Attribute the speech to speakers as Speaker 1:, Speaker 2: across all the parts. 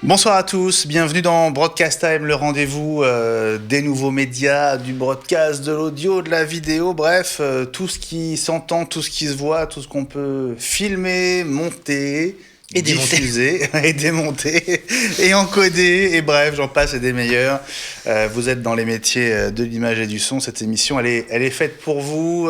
Speaker 1: Bonsoir à tous, bienvenue dans Broadcast Time, le rendez-vous des nouveaux médias, du broadcast, de l'audio, de la vidéo, bref, tout ce qui s'entend, tout ce qui se voit, tout ce qu'on peut filmer, monter,
Speaker 2: et diffuser,
Speaker 1: et démonter, et encoder, et bref, j'en passe et des meilleurs. Vous êtes dans les métiers de l'image et du son, cette émission, elle est faite pour vous.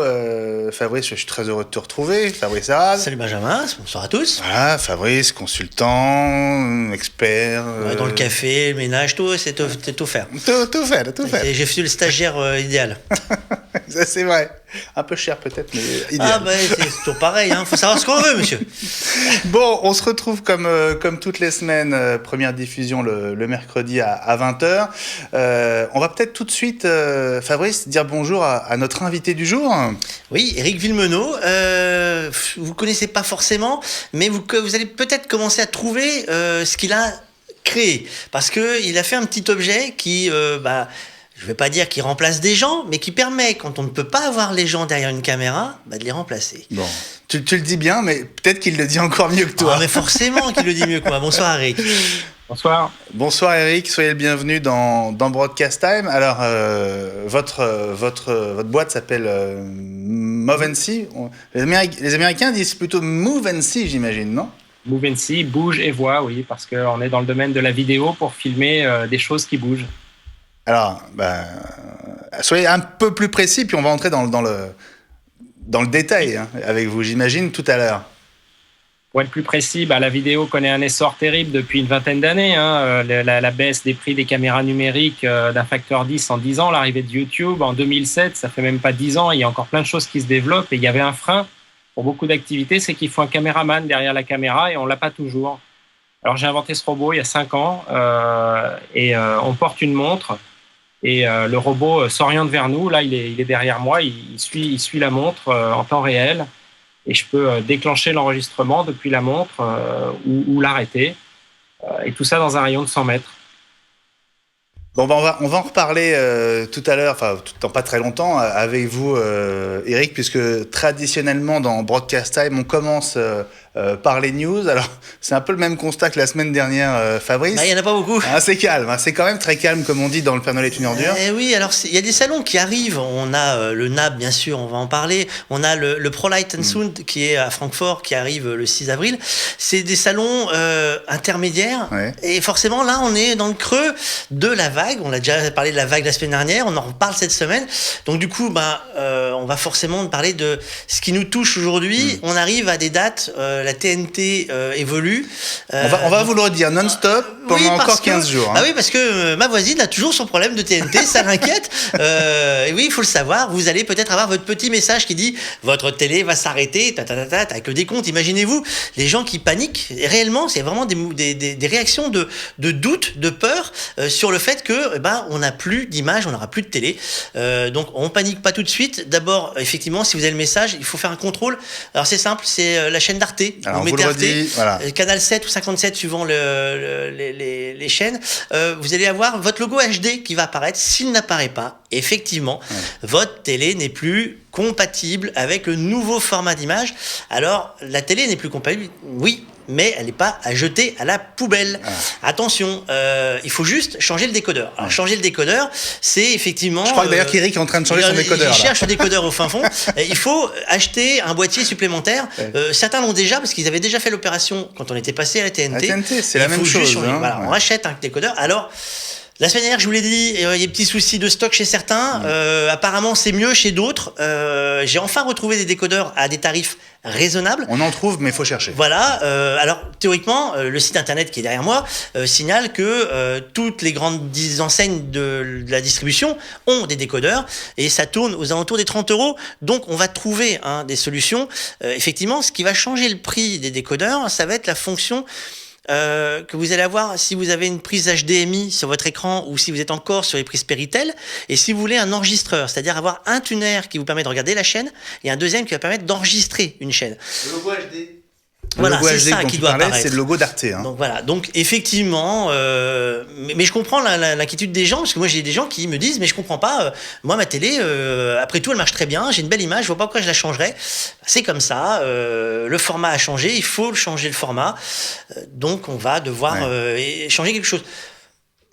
Speaker 1: Fabrice, je suis très heureux de te retrouver. Fabrice Arad.
Speaker 2: Salut Benjamin, bonsoir à tous.
Speaker 1: Voilà, Fabrice, consultant, expert.
Speaker 2: Ouais, dans le café, le ménage, tout, c'est tout faire.
Speaker 1: Tout faire.
Speaker 2: J'ai fait le stagiaire idéal.
Speaker 1: Ça, c'est vrai. Un peu cher peut-être, mais idéal.
Speaker 2: Ah c'est toujours pareil, hein. Faut savoir ce qu'on veut, monsieur.
Speaker 1: Bon, on se retrouve comme toutes les semaines, première diffusion le mercredi à 20h. On va peut-être tout de suite, Fabrice, dire bonjour à notre invité du jour.
Speaker 2: Oui, Éric Villemenot. Vous ne connaissez pas forcément, mais vous allez peut-être commencer à trouver ce qu'il a créé. Parce qu'il a fait un petit objet qui... je ne vais pas dire qu'il remplace des gens, mais qui permet, quand on ne peut pas avoir les gens derrière une caméra, de les remplacer.
Speaker 1: Bon, tu le dis bien, mais peut-être qu'il le dit encore mieux que toi.
Speaker 2: Ah, mais forcément qu'il le dit mieux que moi. Bonsoir Eric.
Speaker 3: Bonsoir.
Speaker 1: Bonsoir Eric, soyez le bienvenu dans Broadcast Time. Alors, votre boîte s'appelle Move & See. Les Américains disent plutôt Move & See, j'imagine, non ?
Speaker 3: Move & See, bouge et voit, oui, parce qu'on est dans le domaine de la vidéo pour filmer des choses qui bougent.
Speaker 1: Alors, soyez un peu plus précis, puis on va entrer dans le détail avec vous, j'imagine, tout à l'heure.
Speaker 3: Pour être plus précis, la vidéo connaît un essor terrible depuis une vingtaine d'années. La baisse des prix des caméras numériques d'un facteur 10 en 10 ans, l'arrivée de YouTube en 2007, ça fait même pas 10 ans, il y a encore plein de choses qui se développent. Et il y avait un frein pour beaucoup d'activités, c'est qu'il faut un caméraman derrière la caméra et on ne l'a pas toujours. Alors j'ai inventé ce robot il y a 5 ans et on porte une montre. Et le robot s'oriente vers nous. Là, il est derrière moi. Il suit la montre en temps réel. Et je peux déclencher l'enregistrement depuis la montre ou l'arrêter. Et tout ça dans un rayon de 100 mètres.
Speaker 1: Bon, on va en reparler tout à l'heure, enfin, dans pas très longtemps, avec vous, Eric, puisque traditionnellement, dans Broadcast Time, on commence par les news. Alors, c'est un peu le même constat que la semaine dernière, Fabrice.
Speaker 2: Il n'y en a pas beaucoup.
Speaker 1: C'est calme, c'est quand même très calme, comme on dit dans Le Père Noël est une ordure.
Speaker 2: Oui, alors il y a des salons qui arrivent. On a le NAB, bien sûr, on va en parler. On a le ProLight & Sound qui est à Francfort, qui arrive le 6 avril. C'est des salons intermédiaires. Ouais. Et forcément, là, on est dans le creux de la vague. On a déjà parlé de la vague la semaine dernière. On en reparle cette semaine. Donc, du coup, on va forcément parler de ce qui nous touche aujourd'hui. On arrive à des dates... la TNT évolue.
Speaker 1: On va vous le redire non-stop pendant encore 15 jours.
Speaker 2: Ah oui, parce que ma voisine a toujours son problème de TNT, ça l'inquiète. Et oui, il faut le savoir. Vous allez peut-être avoir votre petit message qui dit « Votre télé va s'arrêter », avec le décompte. Imaginez-vous, les gens qui paniquent. Et réellement, c'est vraiment des réactions de doute, de peur sur le fait que on n'a plus d'image, on n'aura plus de télé. Donc, on panique pas tout de suite. D'abord, effectivement, si vous avez le message, il faut faire un contrôle. Alors, c'est simple, c'est la chaîne d'Arte.
Speaker 1: Alors, vous mettez Arte, voilà.
Speaker 2: Canal 7 ou 57 suivant les chaînes, vous allez avoir votre logo HD qui va apparaître. S'il n'apparaît pas, effectivement, votre télé n'est plus compatible avec le nouveau format d'image. Alors, la télé n'est plus compatible, oui, mais elle n'est pas à jeter à la poubelle. Attention, il faut juste changer le décodeur. Alors, changer le décodeur, c'est effectivement...
Speaker 1: Je crois que d'ailleurs qu'Eric est en train de changer son décodeur.
Speaker 2: Il cherche le décodeur au fin fond. Il faut acheter un boîtier supplémentaire. Certains l'ont déjà, parce qu'ils avaient déjà fait l'opération quand on était passé à la TNT.
Speaker 1: La TNT, c'est la même chose.
Speaker 2: On achète un décodeur. Alors... La semaine dernière, je vous l'ai dit, il y a des petits soucis de stock chez certains. Apparemment, c'est mieux chez d'autres. J'ai enfin retrouvé des décodeurs à des tarifs raisonnables.
Speaker 1: On en trouve, mais il faut chercher.
Speaker 2: Voilà. Alors, théoriquement, le site internet qui est derrière moi signale que toutes les grandes enseignes de la distribution ont des décodeurs et ça tourne aux alentours des 30 €. Donc, on va trouver des solutions. Effectivement, ce qui va changer le prix des décodeurs, ça va être la fonction que vous allez avoir si vous avez une prise HDMI sur votre écran ou si vous êtes encore sur les prises Péritel, et si vous voulez un enregistreur, c'est-à-dire avoir un tuner qui vous permet de regarder la chaîne et un deuxième qui va permettre d'enregistrer une chaîne.
Speaker 1: Le logo HD.
Speaker 2: Voilà,
Speaker 1: logo
Speaker 2: c'est
Speaker 1: HD
Speaker 2: ça
Speaker 1: dont
Speaker 2: qui
Speaker 1: tu
Speaker 2: doit
Speaker 1: parlais,
Speaker 2: apparaître.
Speaker 1: c'est le logo d'Arte. Hein.
Speaker 2: Donc voilà, donc effectivement, mais je comprends l'inquiétude des gens, parce que moi j'ai des gens qui me disent, mais je comprends pas, moi ma télé, après tout elle marche très bien, j'ai une belle image, je vois pas pourquoi je la changerais. C'est comme ça, le format a changé, il faut changer le format, donc on va devoir changer quelque chose.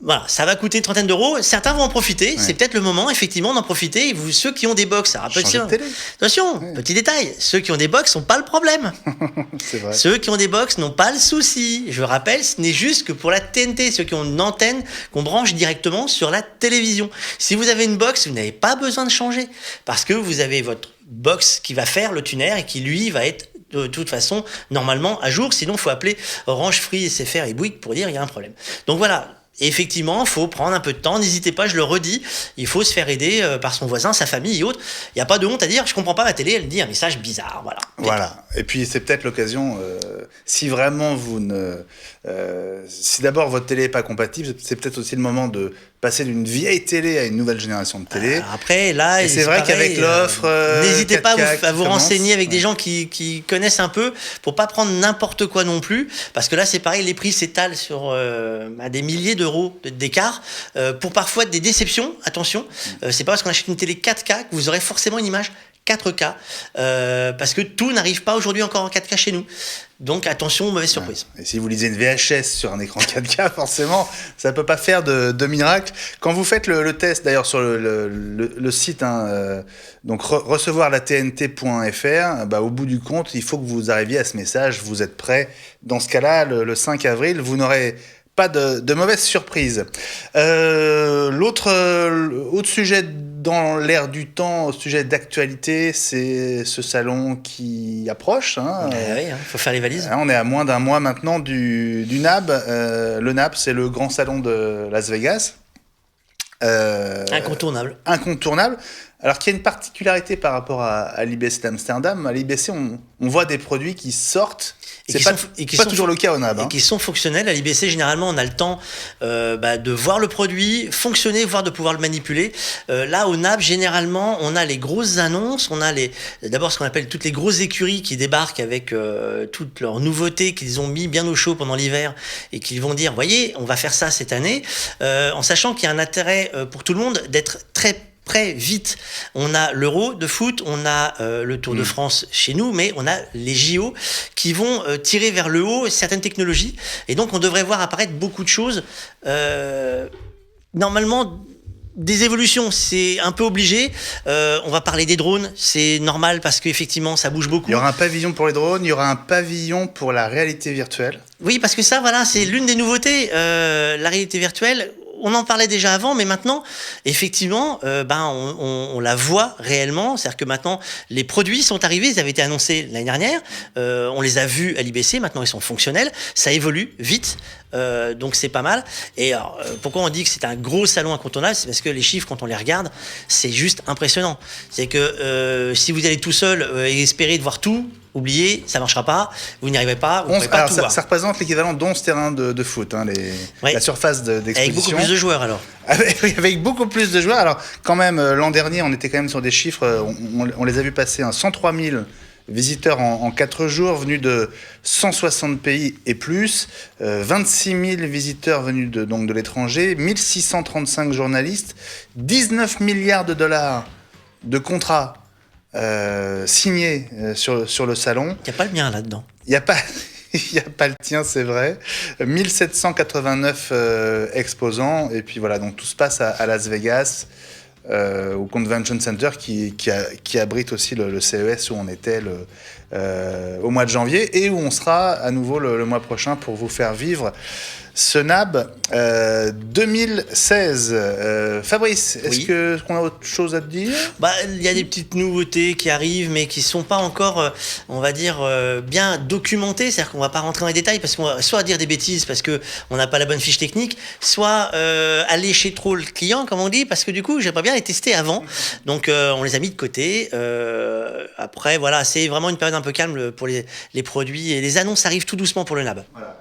Speaker 2: Voilà, ça va coûter une trentaine d'euros. Certains vont en profiter. C'est peut-être le moment, effectivement, d'en profiter. Et vous, ceux qui ont des box, alors attention, petit détail, ceux qui ont des box n'ont pas le problème.
Speaker 1: C'est vrai.
Speaker 2: Ceux qui ont des box n'ont pas le souci. Je rappelle, ce n'est juste que pour la TNT, ceux qui ont une antenne qu'on branche directement sur la télévision. Si vous avez une box, vous n'avez pas besoin de changer parce que vous avez votre box qui va faire le tuner et qui lui va être de toute façon normalement à jour. Sinon, il faut appeler Orange, Free, SFR et Bouygues pour dire il y a un problème. Donc voilà. Et effectivement, il faut prendre un peu de temps. N'hésitez pas, je le redis, il faut se faire aider par son voisin, sa famille et autres. Il n'y a pas de honte à dire, je comprends pas ma télé, elle dit un message bizarre.
Speaker 1: Voilà. Et puis c'est peut-être l'occasion, si vraiment vous ne... si d'abord votre télé n'est pas compatible, c'est peut-être aussi le moment de passer d'une vieille télé à une nouvelle génération de télé.
Speaker 2: Après, là,
Speaker 1: c'est vrai qu'avec l'offre...
Speaker 2: n'hésitez pas à vous renseigner avec des gens qui connaissent un peu pour pas prendre n'importe quoi non plus. Parce que là, c'est pareil, les prix s'étalent sur des milliers d'euros d'écart pour parfois des déceptions. Attention, c'est pas parce qu'on achète une télé 4K que vous aurez forcément une image 4K parce que tout n'arrive pas aujourd'hui encore en 4K chez nous. Donc attention, mauvaise surprise.
Speaker 1: Et si vous lisez une VHS sur un écran 4K, forcément, ça ne peut pas faire de miracle. Quand vous faites le test, d'ailleurs, sur le site, donc recevoir la TNT.fr, au bout du compte, il faut que vous arriviez à ce message, vous êtes prêts. Dans ce cas-là, le 5 avril, vous n'aurez pas de mauvaise surprise. Autre sujet dans l'air du temps, sujet d'actualité, c'est ce salon qui approche.
Speaker 2: Oui, faut faire les valises.
Speaker 1: On est à moins d'un mois maintenant du NAB. Le NAB, c'est le grand salon de Las Vegas.
Speaker 2: Incontournable.
Speaker 1: Alors qu'il y a une particularité par rapport à l'IBC d'Amsterdam. À l'IBC, on voit des produits qui sortent. C'est pas toujours le cas au NAB.
Speaker 2: Et qui sont fonctionnels. À l'IBC, généralement, on a le temps de voir le produit fonctionner, voire de pouvoir le manipuler. Là, au NAB, généralement, on a les grosses annonces. On a d'abord ce qu'on appelle toutes les grosses écuries qui débarquent avec toutes leurs nouveautés qu'ils ont mis bien au chaud pendant l'hiver et qu'ils vont dire, voyez, on va faire ça cette année, en sachant qu'il y a un intérêt pour tout le monde d'être très vite. On a l'Euro de foot, on a le Tour de France chez nous, mais on a les JO qui vont tirer vers le haut certaines technologies. Et donc, on devrait voir apparaître beaucoup de choses. Normalement, des évolutions, c'est un peu obligé. On va parler des drones, c'est normal parce qu'effectivement, ça bouge beaucoup.
Speaker 1: Il y aura un pavillon pour les drones, il y aura un pavillon pour la réalité virtuelle.
Speaker 2: Oui, parce que ça, voilà, c'est l'une des nouveautés. La réalité virtuelle, on en parlait déjà avant, mais maintenant, effectivement, on la voit réellement. C'est-à-dire que maintenant, les produits sont arrivés, ils avaient été annoncés l'année dernière. On les a vus à l'IBC, maintenant ils sont fonctionnels. Ça évolue vite, donc c'est pas mal. Et alors, pourquoi on dit que c'est un gros salon incontournable ? C'est parce que les chiffres, quand on les regarde, c'est juste impressionnant. C'est que si vous allez tout seul et espérer de voir tout, oubliez, ça marchera pas, vous n'y arriverez pas, vous ne pourrez pas tout voir.
Speaker 1: Ça représente l'équivalent d'11 terrains de foot, la surface d'exposition.
Speaker 2: Avec beaucoup plus de joueurs alors.
Speaker 1: Avec beaucoup plus de joueurs. Alors quand même, l'an dernier, on était quand même sur des chiffres, on les a vus passer, 103 000 visiteurs en 4 jours, venus de 160 pays et plus, 26 000 visiteurs venus de l'étranger, 1635 journalistes, 19 milliards de dollars de contrats signé sur le salon.
Speaker 2: Il n'y a pas le mien là-dedans.
Speaker 1: Il n'y a pas le tien, c'est vrai. 1789 exposants. Et puis voilà, donc tout se passe à Las Vegas, au Convention Center qui abrite aussi le CES où on était au mois de janvier et où on sera à nouveau le mois prochain pour vous faire vivre ce NAB 2016. Fabrice, est-ce qu'on a autre chose à te dire ?
Speaker 2: Il y a des petites nouveautés qui arrivent, mais qui ne sont pas encore, on va dire, bien documentées. C'est-à-dire qu'on ne va pas rentrer dans les détails parce qu'on va soit dire des bêtises parce qu'on n'a pas la bonne fiche technique, soit aller chez trop le client, comme on dit, parce que du coup, j'aimerais bien les tester avant. Donc, on les a mis de côté. Après, voilà, c'est vraiment une période un peu calme pour les produits. Et les annonces arrivent tout doucement pour le NAB.
Speaker 1: Voilà.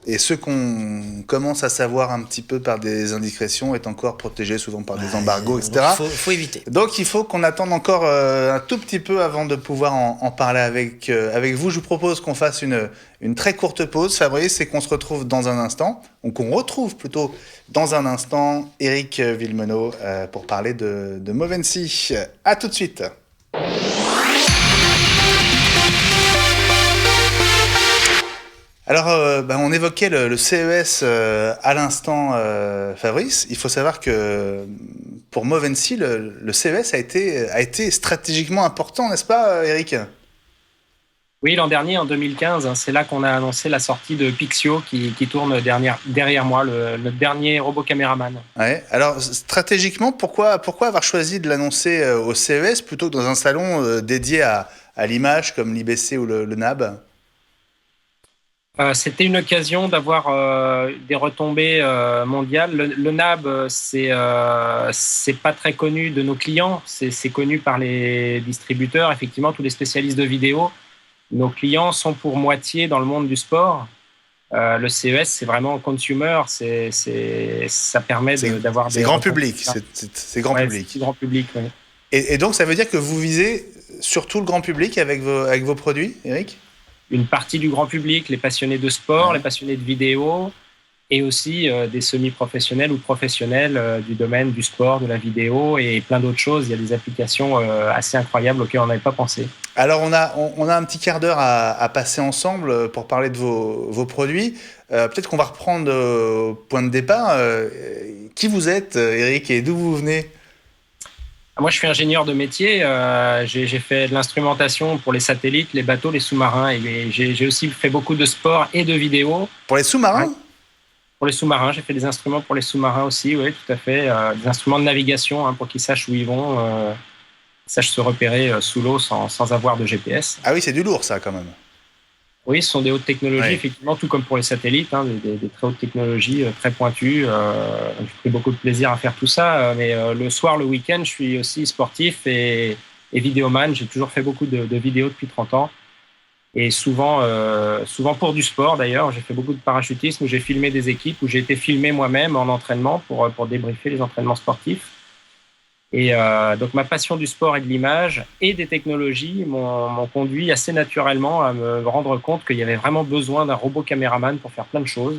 Speaker 1: et ce qu'on commence à savoir un petit peu par des indiscrétions est encore protégé souvent par des embargos, etc.
Speaker 2: Il faut éviter.
Speaker 1: Donc il faut qu'on attende encore un tout petit peu avant de pouvoir en parler avec vous. Je vous propose qu'on fasse une très courte pause, Fabrice, et qu'on se retrouve dans un instant, ou qu'on retrouve plutôt dans un instant Eric Villemenot pour parler de Movency. À tout de suite. Alors, on évoquait le CES à l'instant, Fabrice. Il faut savoir que pour Movency, le CES a été stratégiquement important, n'est-ce pas, Eric ?
Speaker 3: Oui, l'an dernier, en 2015, c'est là qu'on a annoncé la sortie de Pixio qui tourne derrière moi, le dernier robot caméraman.
Speaker 1: Ouais. Alors, stratégiquement, pourquoi avoir choisi de l'annoncer au CES plutôt que dans un salon dédié à l'image comme l'IBC ou le NAB ?
Speaker 3: C'était une occasion d'avoir des retombées mondiales. Le NAB, c'est pas très connu de nos clients. C'est connu par les distributeurs, effectivement, tous les spécialistes de vidéo. Nos clients sont pour moitié dans le monde du sport. Le CES, c'est vraiment consumer. Ça permet d'avoir
Speaker 1: des grand public. C'est grand public.
Speaker 3: C'est grand public, oui.
Speaker 1: Et donc, ça veut dire que vous visez surtout le grand public avec vos produits, Eric ?
Speaker 3: Une partie du grand public, les passionnés de sport, les passionnés de vidéo, et aussi des semi-professionnels ou professionnels du domaine du sport, de la vidéo et plein d'autres choses. Il y a des applications assez incroyables auxquelles on n'avait pas pensé.
Speaker 1: Alors, on a un petit quart d'heure à passer ensemble pour parler de vos produits. Peut-être qu'on va reprendre au point de départ. Qui vous êtes, Eric, et d'où vous venez ?
Speaker 3: Moi, je suis ingénieur de métier. J'ai fait de l'instrumentation pour les satellites, les bateaux, les sous-marins. Et j'ai aussi fait beaucoup de sport et de vidéo.
Speaker 1: Pour les sous-marins ?
Speaker 3: Ouais. Pour les sous-marins, j'ai fait des instruments pour les sous-marins aussi, oui, tout à fait. Des instruments de navigation pour qu'ils sachent où ils vont, sachent se repérer sous l'eau sans avoir de GPS.
Speaker 1: Ah oui, c'est du lourd, ça, quand même.
Speaker 3: Oui, ce sont des hautes technologies, effectivement, tout comme pour les satellites, des très hautes technologies très pointues. J'ai pris beaucoup de plaisir à faire tout ça, mais le soir, le week-end, je suis aussi sportif et vidéoman. J'ai toujours fait beaucoup de vidéos depuis 30 ans et souvent pour du sport d'ailleurs. J'ai fait beaucoup de parachutisme où j'ai filmé des équipes, où j'ai été filmé moi-même en entraînement pour débriefer les entraînements sportifs. Et donc ma passion du sport et de l'image et des technologies m'ont conduit assez naturellement à me rendre compte qu'il y avait vraiment besoin d'un robot caméraman pour faire plein de choses.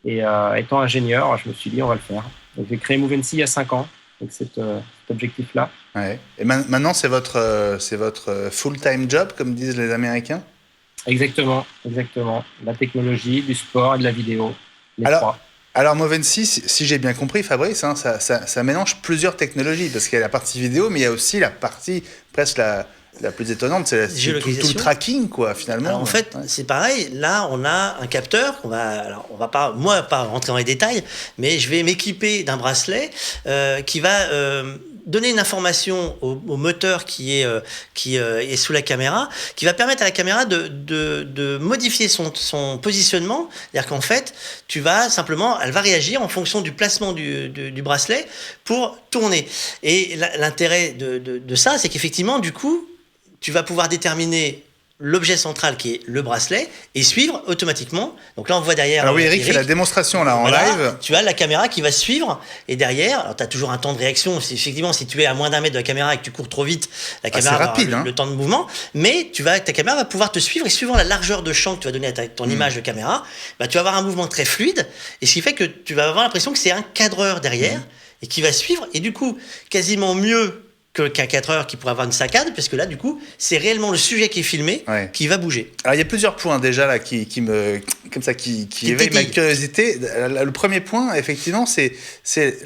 Speaker 3: Et étant ingénieur, je me suis dit on va le faire. Donc j'ai créé Movency il y a 5 ans avec cet objectif-là.
Speaker 1: Ouais. Et maintenant c'est votre full-time job, comme disent les Américains ?
Speaker 3: Exactement. La technologie, du sport et de la vidéo. Les trois.
Speaker 1: Alors Movency, si j'ai bien compris, Fabrice, ça mélange plusieurs technologies, parce qu'il y a la partie vidéo, mais il y a aussi la partie presque la plus étonnante, c'est tout le tracking, quoi, finalement.
Speaker 2: Alors, en fait, c'est pareil. Là, on a un capteur. On va pas rentrer dans les détails, mais je vais m'équiper d'un bracelet qui va donner une information au moteur qui est sous la caméra, qui va permettre à la caméra de modifier son positionnement. C'est-à-dire qu'en fait, elle va réagir en fonction du placement du bracelet pour tourner. Et l'intérêt de ça, c'est qu'effectivement, du coup, tu vas pouvoir déterminer l'objet central qui est le bracelet et suivre automatiquement. Donc là, on voit derrière.
Speaker 1: Alors oui, Eric fait la démonstration là en live.
Speaker 2: Tu as la caméra qui va suivre et derrière, alors tu as toujours un temps de réaction. Effectivement, si tu es à moins d'1 mètre de la caméra et que tu cours trop vite, la caméra va avoir le temps de mouvement. Mais ta caméra va pouvoir te suivre et suivant la largeur de champ que tu vas donner à ton image de caméra, tu vas avoir un mouvement très fluide et ce qui fait que tu vas avoir l'impression que c'est un cadreur derrière et qui va suivre et du coup, quasiment mieux qu'un 4 heures qui pourrait avoir une saccade, parce que là, du coup, c'est réellement le sujet qui est filmé qui va bouger.
Speaker 1: Alors, il y a plusieurs points déjà là qui éveillent ma curiosité. Le premier point, effectivement, c'est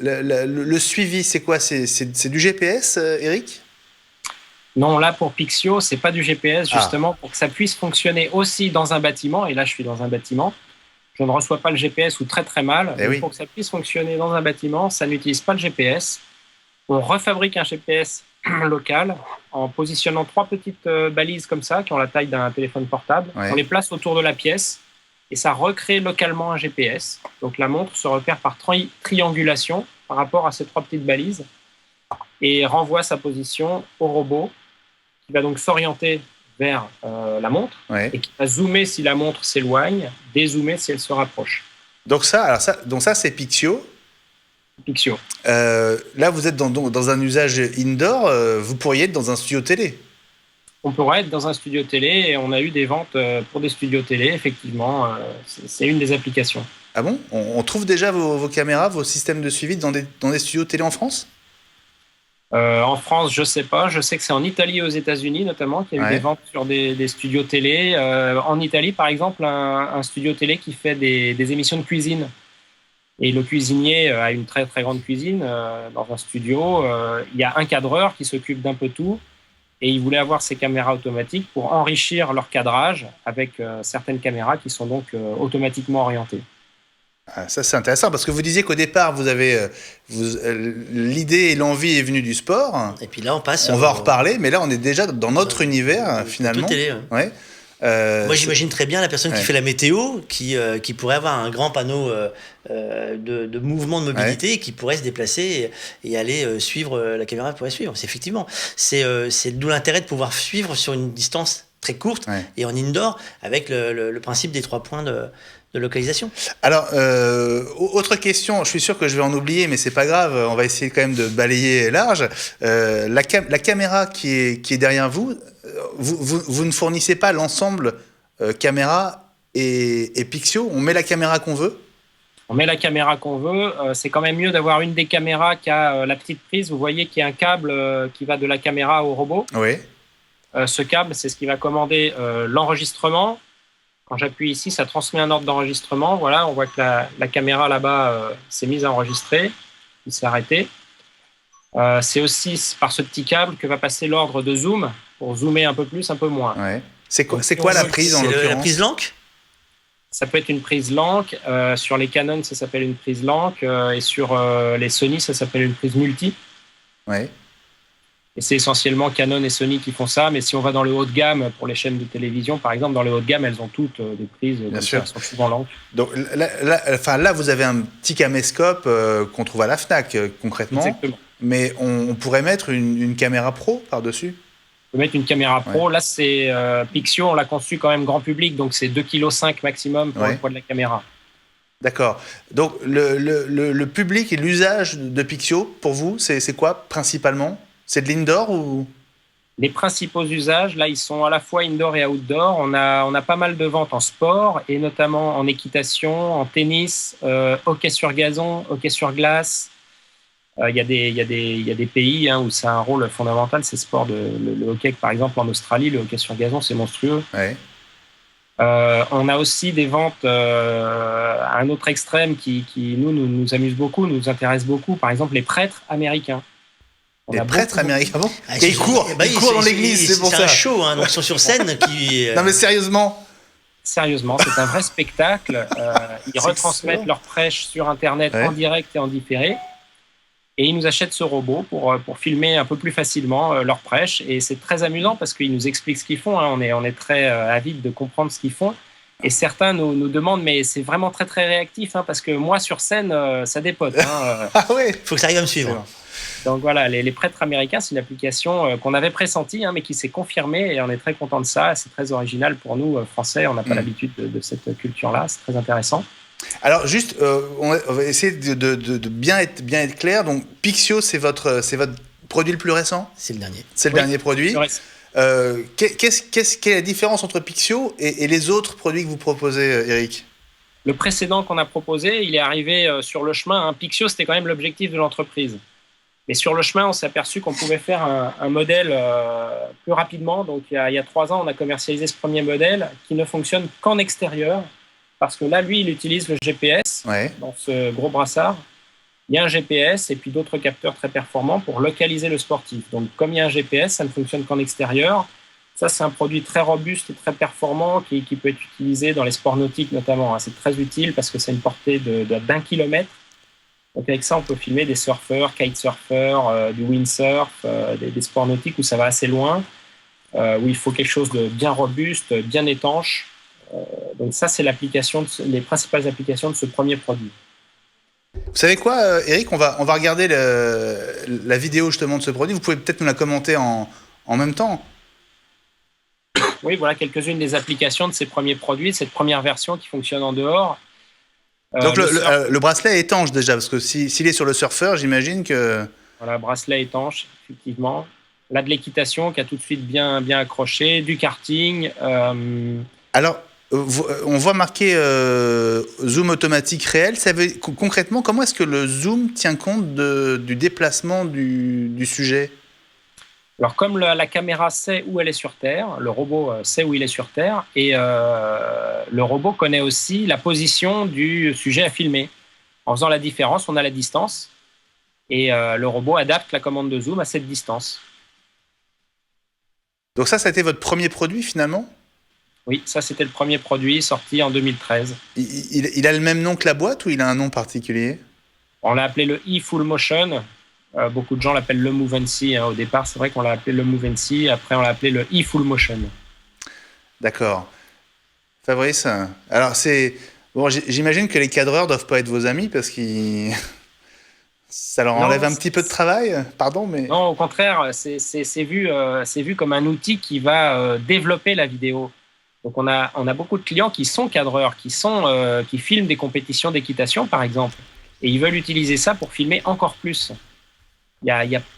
Speaker 1: le suivi. C'est quoi ? C'est du GPS, Eric ?
Speaker 3: Non, là, pour Pixio, c'est pas du GPS, justement, pour que ça puisse fonctionner aussi dans un bâtiment. Et là, je suis dans un bâtiment. Je ne reçois pas le GPS ou très, très mal. Mais pour que ça puisse fonctionner dans un bâtiment, ça n'utilise pas le GPS. On refabrique un GPS local en positionnant 3 petites balises comme ça, qui ont la taille d'un téléphone portable. On les place autour de la pièce et ça recrée localement un GPS. Donc la montre se repère par triangulation par rapport à ces 3 petites balises et renvoie sa position au robot qui va donc s'orienter vers la montre et qui va zoomer si la montre s'éloigne, dézoomer si elle se rapproche.
Speaker 1: Donc ça c'est Pixio.
Speaker 3: Pixio.
Speaker 1: Là, vous êtes dans un usage indoor. Vous pourriez être dans un studio télé.
Speaker 3: On pourrait être dans un studio télé et on a eu des ventes pour des studios télé. Effectivement, c'est une des applications.
Speaker 1: Ah bon ? On trouve déjà vos caméras, vos systèmes de suivi dans des studios télé en France ?
Speaker 3: En France, je sais pas. Je sais que c'est en Italie et aux États-Unis notamment qu'il y a eu des ventes sur des studios télé. En Italie, par exemple, un studio télé qui fait des émissions de cuisine. Et le cuisinier a une très très grande cuisine dans un studio. Il y a un cadreur qui s'occupe d'un peu tout et il voulait avoir ces caméras automatiques pour enrichir leur cadrage avec certaines caméras qui sont donc automatiquement orientées.
Speaker 1: Ah, ça c'est intéressant parce que vous disiez qu'au départ l'idée et l'envie est venue du sport.
Speaker 2: Et puis là on
Speaker 1: va en reparler, mais là on est déjà dans notre univers finalement.
Speaker 2: Télé,
Speaker 1: ouais.
Speaker 2: Moi, j'imagine très bien la personne qui fait la météo, qui pourrait avoir un grand panneau de mouvement de mobilité et qui pourrait se déplacer et aller suivre, la caméra pourrait suivre. C'est d'où l'intérêt de pouvoir suivre sur une distance très courte et en indoor avec le principe des 3 points de localisation.
Speaker 1: Alors, autre question, je suis sûr que je vais en oublier, mais c'est pas grave, on va essayer quand même de balayer large. La caméra qui est derrière vous, vous ne fournissez pas l'ensemble caméra et Pixio. On met la caméra qu'on veut.
Speaker 3: On met la caméra qu'on veut. C'est quand même mieux d'avoir une des caméras qui a la petite prise. Vous voyez qu'il y a un câble qui va de la caméra au robot.
Speaker 1: Oui.
Speaker 3: Ce câble, c'est ce qui va commander l'enregistrement. Quand j'appuie ici, ça transmet un ordre d'enregistrement. Voilà, on voit que la caméra là-bas s'est mise à enregistrer. Il s'est arrêté. C'est aussi par ce petit câble que va passer l'ordre de zoom pour zoomer un peu plus, un peu moins.
Speaker 1: Ouais. C'est quoi la prise en l'occurrence ?
Speaker 2: La prise Lank ?
Speaker 3: Ça peut être une prise Lank. Sur les Canon, ça s'appelle une prise Lank. Et sur les Sony, ça s'appelle une prise multi.
Speaker 1: Ouais.
Speaker 3: Et c'est essentiellement Canon et Sony qui font ça. Mais si on va dans le haut de gamme, pour les chaînes de télévision, par exemple, dans le haut de gamme, elles ont toutes des prises.
Speaker 1: Bien sûr.
Speaker 3: Elles sont souvent Lank.
Speaker 1: Donc là, vous avez un petit caméscope qu'on trouve à la Fnac, concrètement.
Speaker 3: Exactement.
Speaker 1: Mais on pourrait mettre une caméra pro par-dessus ?
Speaker 3: On peut mettre une caméra pro. Ouais. Là, c'est Pixio, on l'a conçu quand même grand public, donc c'est 2,5 kg maximum pour le poids de la caméra.
Speaker 1: D'accord. Donc le public et l'usage de Pixio, pour vous, c'est quoi principalement ? C'est de l'indoor ou ?
Speaker 3: Les principaux usages, là, ils sont à la fois indoor et outdoor. On a pas mal de ventes en sport, et notamment en équitation, en tennis, hockey sur gazon, hockey sur glace. Il y a des pays où ça a un rôle fondamental, ces sports, le hockey, par exemple en Australie, le hockey sur gazon, c'est monstrueux.
Speaker 1: Ouais.
Speaker 3: On a aussi des ventes à un autre extrême qui nous amuse beaucoup, nous intéresse beaucoup, par exemple les prêtres américains.
Speaker 1: Les prêtres américains, bon ils courent dans l'église, c'est pour ça.
Speaker 2: C'est un show, donc ils sont sur scène.
Speaker 1: Non mais sérieusement,
Speaker 3: c'est un vrai spectacle. Ils retransmettent leurs prêches sur Internet en direct et en différé. Et ils nous achètent ce robot pour filmer un peu plus facilement leurs prêches. Et c'est très amusant parce qu'ils nous expliquent ce qu'ils font. On est très avides de comprendre ce qu'ils font. Et certains nous demandent, mais c'est vraiment très très réactif, parce que moi sur scène, ça dépote.
Speaker 1: Ah oui,
Speaker 2: faut que ça arrive à me suivre.
Speaker 3: Donc voilà, les prêtres américains, c'est une application qu'on avait pressentie, mais qui s'est confirmée, et on est très content de ça. C'est très original pour nous, Français. On n'a pas l'habitude de cette culture-là. C'est très intéressant.
Speaker 1: Alors juste, on va essayer de bien être clair. Donc Pixio, c'est votre produit le plus récent ?
Speaker 2: C'est le dernier.
Speaker 1: C'est le dernier produit. Quelle est la différence entre Pixio et les autres produits que vous proposez, Eric ?
Speaker 3: Le précédent qu'on a proposé, il est arrivé sur le chemin. Pixio, c'était quand même l'objectif de l'entreprise. Mais sur le chemin, on s'est aperçu qu'on pouvait faire un modèle plus rapidement. Donc il y a 3 ans, on a commercialisé ce premier modèle qui ne fonctionne qu'en extérieur. Parce que là, lui, il utilise le GPS dans ce gros brassard. Il y a un GPS et puis d'autres capteurs très performants pour localiser le sportif. Donc, comme il y a un GPS, ça ne fonctionne qu'en extérieur. Ça, c'est un produit très robuste et très performant qui peut être utilisé dans les sports nautiques notamment. C'est très utile parce que c'est une portée d'1 kilomètre. Donc, avec ça, on peut filmer des surfeurs, kitesurfers, du windsurf, des sports nautiques où ça va assez loin, où il faut quelque chose de bien robuste, bien étanche. Donc ça, c'est les principales applications de ce premier produit.
Speaker 1: Vous savez quoi, Eric, on va regarder la vidéo justement de ce produit. Vous pouvez peut-être nous la commenter en même temps.
Speaker 3: oui, voilà quelques-unes des applications de ces premiers produits, de cette première version qui fonctionne en dehors.
Speaker 1: Donc le bracelet est étanche déjà, parce que s'il est sur le surfeur, j'imagine que...
Speaker 3: Voilà, bracelet étanche, effectivement. Là, de l'équitation qui a tout de suite bien accroché, du karting.
Speaker 1: Alors, on voit marqué zoom automatique réel. Ça veut, concrètement, comment est-ce que le zoom tient compte du déplacement du sujet ?
Speaker 3: Alors, comme la caméra sait où elle est sur Terre, le robot sait où il est sur Terre, et le robot connaît aussi la position du sujet à filmer. En faisant la différence, on a la distance, et le robot adapte la commande de zoom à cette distance.
Speaker 1: Donc ça a été votre premier produit finalement ?
Speaker 3: Oui, ça c'était le premier produit sorti en 2013.
Speaker 1: Il a le même nom que la boîte ou il a un nom particulier ?
Speaker 3: On l'a appelé le eFull Motion. Beaucoup de gens l'appellent le Move & See. Au départ, c'est vrai qu'on l'a appelé le Move & See. Après, on l'a appelé le eFull Motion.
Speaker 1: D'accord. Fabrice, alors bon, j'imagine que les cadreurs doivent pas être vos amis parce qu'ils... Ça leur enlève un petit peu de travail, pardon, mais...
Speaker 3: Non, au contraire, c'est vu comme un outil qui va développer la vidéo. Donc, on a beaucoup de clients qui sont cadreurs, qui filment des compétitions d'équitation, par exemple, et ils veulent utiliser ça pour filmer encore plus.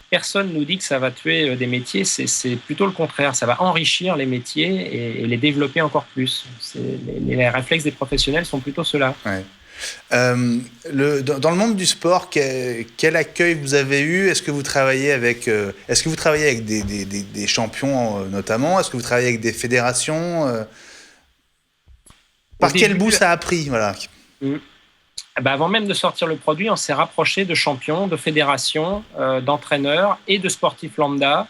Speaker 3: Personne nous dit que ça va tuer des métiers, c'est plutôt le contraire. Ça va enrichir les métiers et les développer encore plus. Les réflexes des professionnels sont plutôt ceux-là.
Speaker 1: Ouais. Dans le monde du sport, quel accueil vous avez eu ? Est-ce que vous travaillez avec des champions notamment ? Est-ce que vous travaillez avec des fédérations ? Par quel bout ça a pris, voilà.
Speaker 3: Avant même de sortir le produit, on s'est rapproché de champions, de fédérations, d'entraîneurs et de sportifs lambda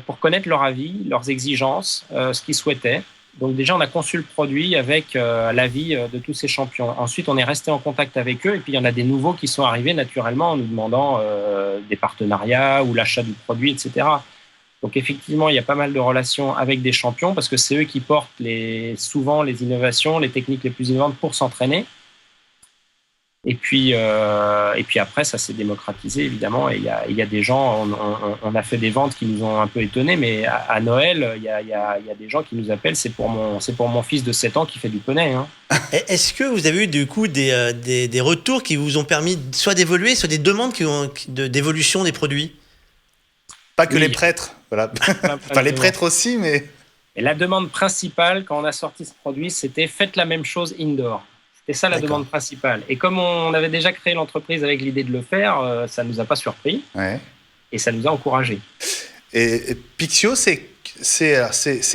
Speaker 3: pour connaître leur avis, leurs exigences, ce qu'ils souhaitaient. Donc déjà, on a conçu le produit avec l'avis de tous ces champions. Ensuite, on est resté en contact avec eux et puis il y en a des nouveaux qui sont arrivés naturellement en nous demandant des partenariats ou l'achat du produit, etc. Donc effectivement, il y a pas mal de relations avec des champions parce que c'est eux qui portent souvent les innovations, les techniques les plus innovantes pour s'entraîner. Et puis après, ça s'est démocratisé, évidemment. Et il y a des gens, on a fait des ventes qui nous ont un peu étonnés, mais à Noël, il y a des gens qui nous appellent, c'est pour mon fils de 7 ans qui fait du poney. Hein.
Speaker 2: Est-ce que vous avez eu du coup des retours qui vous ont permis soit d'évoluer, soit des demandes d'évolution des produits ?
Speaker 1: Pas que les prêtres, voilà. Enfin, les prêtres aussi, mais...
Speaker 3: Et la demande principale, quand on a sorti ce produit, c'était « faites la même chose indoor ». C'est ça la demande principale. Et comme on avait déjà créé l'entreprise avec l'idée de le faire, ça ne nous a pas surpris. Ouais. Et ça nous a encouragés.
Speaker 1: Et Pixio, c'est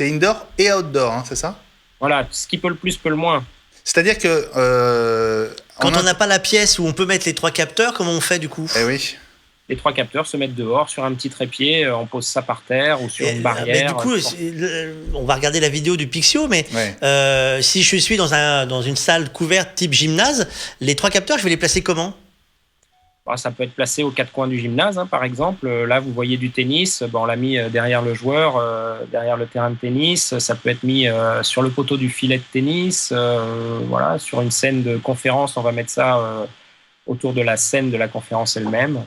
Speaker 1: indoor et outdoor, hein, c'est ça ?
Speaker 3: Voilà, ce qui peut le plus peut le moins.
Speaker 1: C'est-à-dire que...
Speaker 2: Quand on n'a pas la pièce où on peut mettre les 3 capteurs, comment on fait du coup ?
Speaker 1: Eh oui.
Speaker 3: Les 3 capteurs se mettent dehors sur un petit trépied, on pose ça par terre ou sur une barrière.
Speaker 2: Du coup, on va regarder la vidéo du Pixio, mais si je suis dans une salle couverte type gymnase, les 3 capteurs, je vais les placer comment ?
Speaker 3: Ça peut être placé aux 4 coins du gymnase, hein, par exemple. Là, vous voyez du tennis, on l'a mis derrière le joueur, derrière le terrain de tennis. Ça peut être mis sur le poteau du filet de tennis. Voilà, sur une scène de conférence, on va mettre ça autour de la scène de la conférence elle-même.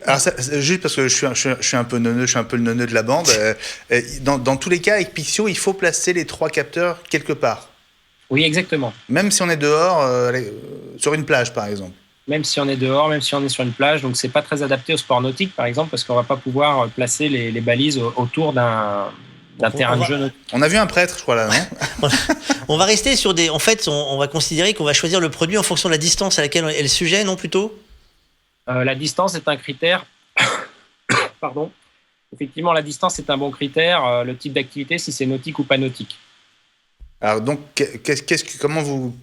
Speaker 1: Alors juste parce que je suis un peu neuneux, je suis un peu le neuneux de la bande. Dans tous les cas, avec Pixio, il faut placer les 3 capteurs quelque part.
Speaker 3: Oui, exactement.
Speaker 1: Même si on est dehors, sur une plage, par exemple.
Speaker 3: Même si on est dehors, même si on est sur une plage, donc c'est pas très adapté au sport nautique, par exemple, parce qu'on va pas pouvoir placer les balises autour d'un terrain de jeu nautique.
Speaker 1: On a vu un prêtre, je crois là, non ?
Speaker 2: On va rester sur des. En fait, on va considérer qu'on va choisir le produit en fonction de la distance à laquelle est le sujet, non plutôt ?
Speaker 3: La distance est un critère. Pardon. Effectivement, la distance est un bon critère. Le type d'activité, si c'est nautique ou pas nautique.
Speaker 1: Alors donc, comment vous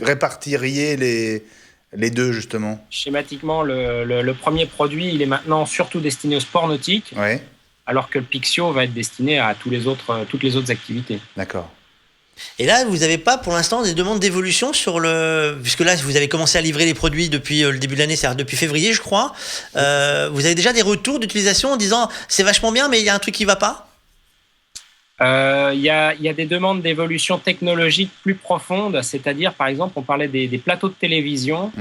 Speaker 1: répartiriez les deux justement ?
Speaker 3: Schématiquement, le premier produit, il est maintenant surtout destiné au sport nautique, alors que le Pixio va être destiné à toutes les autres activités.
Speaker 1: D'accord.
Speaker 2: Et là, vous n'avez pas pour l'instant des demandes d'évolution puisque là, vous avez commencé à livrer les produits depuis le début de l'année, c'est-à-dire depuis février, je crois. Vous avez déjà des retours d'utilisation en disant c'est vachement bien, mais il y a un truc qui ne va pas ?
Speaker 3: Il y a des demandes d'évolution technologique plus profondes, c'est-à-dire, par exemple, on parlait des plateaux de télévision.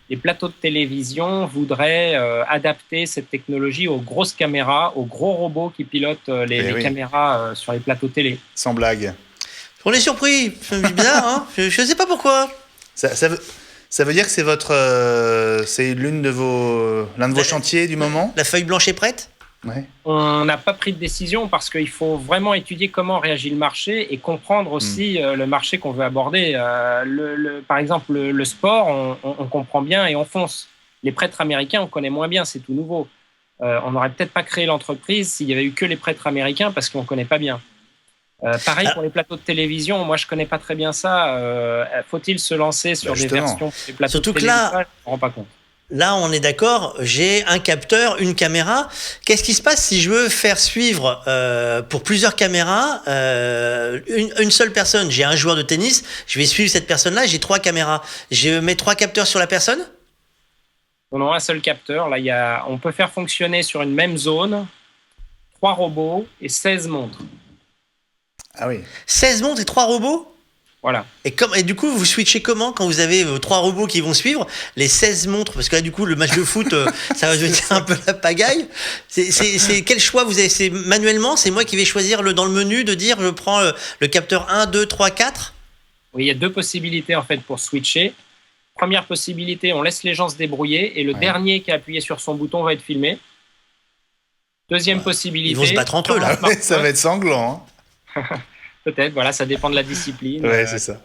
Speaker 3: Il les plateaux de télévision voudraient adapter cette technologie aux grosses caméras, aux gros robots qui pilotent les caméras sur les plateaux télé.
Speaker 1: Sans blague.
Speaker 2: On est surpris. C'est bizarre, hein. Je ne sais pas pourquoi.
Speaker 1: Ça veut dire que c'est l'un de vos chantiers du moment?
Speaker 2: La feuille blanche est prête?
Speaker 1: Ouais.
Speaker 3: On n'a pas pris de décision parce qu'il faut vraiment étudier comment réagit le marché et comprendre aussi le marché qu'on veut aborder. Par exemple, le sport, on comprend bien et on fonce. Les prêtres américains, on connaît moins bien, c'est tout nouveau. On n'aurait peut-être pas créé l'entreprise s'il y avait eu que les prêtres américains parce qu'on ne connaît pas bien. Pareil pour les plateaux de télévision, moi je connais pas très bien ça. Faut-il se lancer sur des versions des plateaux
Speaker 2: Surtout
Speaker 3: de télévision?
Speaker 2: que là,
Speaker 3: je me rends pas compte.
Speaker 2: Là, on est d'accord, j'ai un capteur, une caméra. Qu'est-ce qui se passe si je veux faire suivre pour plusieurs caméras une seule personne? J'ai un joueur de tennis, je vais suivre cette personne-là, j'ai 3 caméras. Je mets 3 capteurs sur la personne?
Speaker 3: On a un seul capteur. Là, on peut faire fonctionner sur une même zone 3 robots et 16 montres.
Speaker 1: Ah oui.
Speaker 2: 16 montres et 3 robots?
Speaker 3: Voilà.
Speaker 2: Et du coup, vous switchez comment quand vous avez 3 robots qui vont suivre les 16 montres? Parce que là, du coup, le match de foot, ça va devenir un peu la pagaille. C'est quel choix vous avez? C'est manuellement? C'est moi qui vais choisir dans le menu de dire je prends le capteur 1, 2, 3, 4?
Speaker 3: Oui, il y a 2 possibilités en fait pour switcher. Première possibilité, on laisse les gens se débrouiller et le dernier qui a appuyé sur son bouton va être filmé. Deuxième possibilité.
Speaker 2: Ils vont se battre entre eux là.
Speaker 1: Ça va être sanglant. Hein.
Speaker 3: Peut-être, voilà, ça dépend de la discipline.
Speaker 1: Ouais, c'est ça.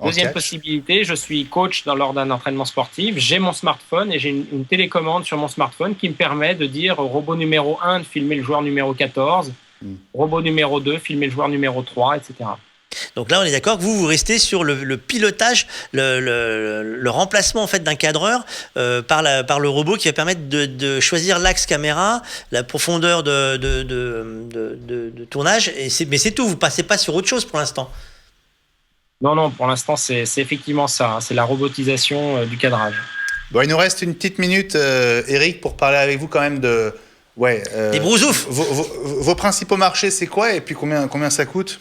Speaker 3: Deuxième possibilité, je suis coach lors d'un entraînement sportif, j'ai mon smartphone et j'ai une télécommande sur mon smartphone qui me permet de dire au robot numéro 1 de filmer le joueur numéro 14, robot numéro 2, filmer le joueur numéro 3, etc.
Speaker 2: Donc là, on est d'accord que vous restez sur le pilotage, le remplacement en fait d'un cadreur par le robot qui va permettre de choisir l'axe caméra, la profondeur de tournage. Mais c'est tout, vous passez pas sur autre chose pour l'instant.
Speaker 3: Non, pour l'instant, c'est effectivement ça. Hein, c'est la robotisation du cadrage.
Speaker 1: Bon, il nous reste une petite minute, Eric, pour parler avec vous quand même de... Ouais,
Speaker 2: des brousoufs.
Speaker 1: Vos principaux marchés, c'est quoi? Et puis combien ça coûte?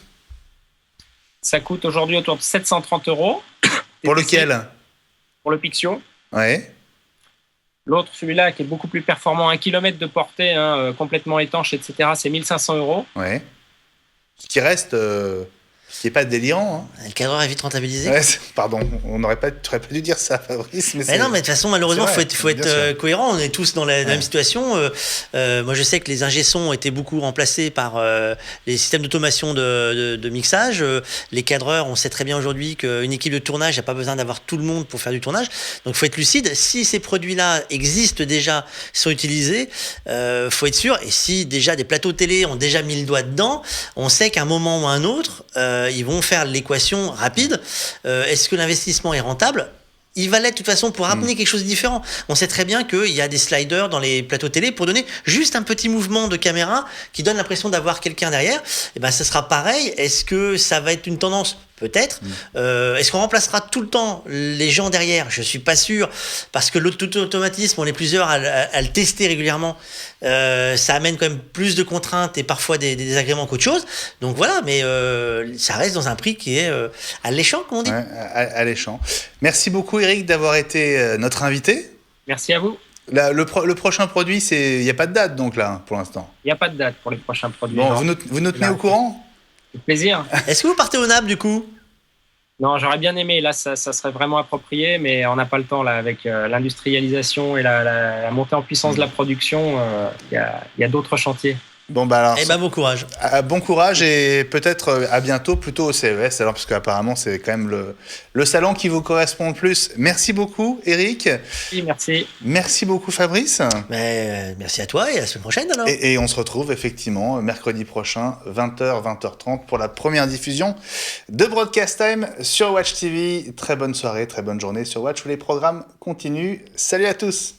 Speaker 3: Ça coûte aujourd'hui autour de 730 €.
Speaker 1: Pour lequel?
Speaker 3: Pour le Pixio.
Speaker 1: Ouais.
Speaker 3: L'autre, celui-là, qui est beaucoup plus performant, 1 km de portée, complètement étanche, etc., c'est 1 500 €.
Speaker 1: Ouais. Ce qui reste... Ce qui n'est pas délirant. Hein.
Speaker 2: Le cadreur est vite rentabilisé.
Speaker 1: Ouais, pardon, tu n'aurais pas dû dire ça, Fabrice. Mais
Speaker 2: non, mais de toute façon, malheureusement, il faut être cohérent. On est tous dans la même situation. Moi, je sais que les ingé-sons ont été beaucoup remplacés par les systèmes d'automation de mixage. Les cadreurs, on sait très bien aujourd'hui qu'une équipe de tournage n'a pas besoin d'avoir tout le monde pour faire du tournage. Donc, il faut être lucide. Si ces produits-là existent déjà, sont utilisés, faut être sûr. Et si déjà des plateaux télé ont déjà mis le doigt dedans, on sait qu'à un moment ou à un autre, ils vont faire l'équation rapide. Est-ce que l'investissement est rentable? Il va l'être de toute façon pour amener quelque chose de différent. On sait très bien qu'il y a des sliders dans les plateaux télé pour donner juste un petit mouvement de caméra qui donne l'impression d'avoir quelqu'un derrière. Et ben, ça sera pareil. Est-ce que ça va être une tendance? Peut-être. Est-ce qu'on remplacera tout le temps les gens derrière? Je suis pas sûr, parce que l'automatisme, on est plusieurs à le tester régulièrement. Ça amène quand même plus de contraintes et parfois des désagréments qu'autre chose. Donc voilà, mais ça reste dans un prix qui est alléchant, comme on dit.
Speaker 1: Ouais, alléchant. Merci beaucoup, Eric, d'avoir été notre invité.
Speaker 3: Merci à vous.
Speaker 1: Le prochain produit, il n'y a pas de date, donc là, pour l'instant.
Speaker 3: Il n'y a pas de date pour les prochains produits.
Speaker 1: Bon, vous nous tenez au courant?
Speaker 3: Avec plaisir.
Speaker 2: Est-ce que vous partez au NAB, du coup?
Speaker 3: Non, j'aurais bien aimé. Là, ça serait vraiment approprié, mais on n'a pas le temps là avec l'industrialisation et la montée en puissance de la production. Il y a d'autres chantiers.
Speaker 1: Bon, bah alors,
Speaker 2: bon courage.
Speaker 1: Bon courage et peut-être à bientôt, plutôt au CES, alors, parce qu'apparemment, c'est quand même le salon qui vous correspond le plus. Merci beaucoup, Eric.
Speaker 3: Oui, merci.
Speaker 1: Merci beaucoup, Fabrice.
Speaker 2: Merci à toi et à la semaine prochaine, alors.
Speaker 1: Et on se retrouve effectivement mercredi prochain, 20h, 20h30, pour la première diffusion de Broadcast Time sur Watch TV. Très bonne soirée, très bonne journée sur Watch, où les programmes continuent. Salut à tous.